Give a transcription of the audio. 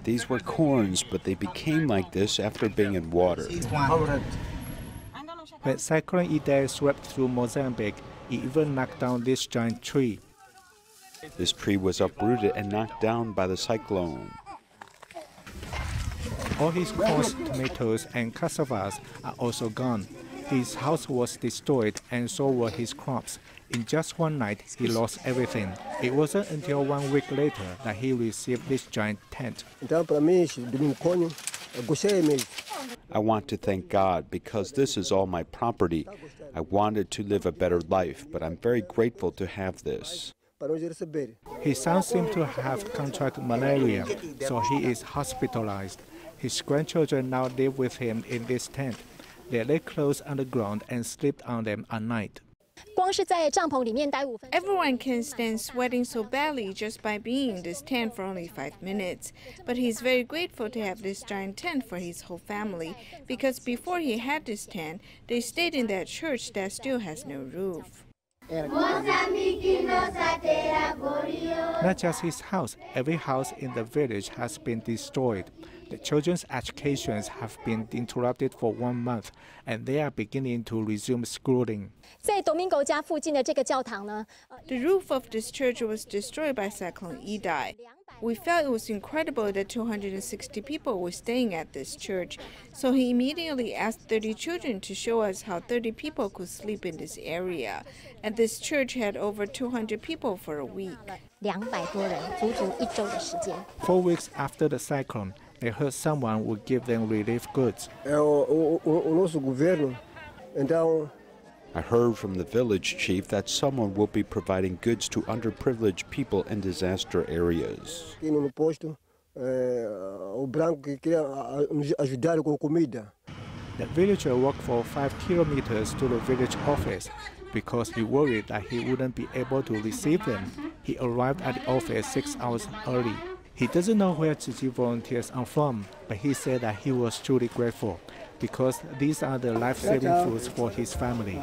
These were corns, but they became like this after being in water. When Cyclone Idai swept through Mozambique, it even knocked down this giant tree. This tree was uprooted and knocked down by the cyclone. All his corns, tomatoes, and cassavas are also gone. His house was destroyed, and so were his crops. In just one night, he lost everything. It wasn't until 1 week later that he received this giant tent. I want to thank God because this is all my property. I wanted to live a better life, but I'm very grateful to have this. His son seemed to have contracted malaria, so he is hospitalized. His grandchildren now live with him in this tent. They lay clothes on the ground and sleep on them at night. Everyone can stand sweating so badly just by being in this tent for only 5 minutes. But he's very grateful to have this giant tent for his whole family, because before he had this tent, they stayed in that church that still has no roof. Not just his house, every house in the village has been destroyed. The children's educations have been interrupted for 1 month, and they are beginning to resume schooling. The roof of this church was destroyed by Cyclone Idai. We felt it was incredible that 260 people were staying at this church, so he immediately asked 30 children to show us how 30 people could sleep in this area. And this church had over 200 people for a week. 4 weeks after the cyclone, they heard someone would give them relief goods. I heard from the village chief that someone will be providing goods to underprivileged people in disaster areas. The villager walked for 5 kilometers to the village office. Because he worried that he wouldn't be able to receive them, he arrived at the office 6 hours early. He doesn't know where Tzu Chi volunteers are from, but he said that he was truly grateful because these are the life-saving foods for his family.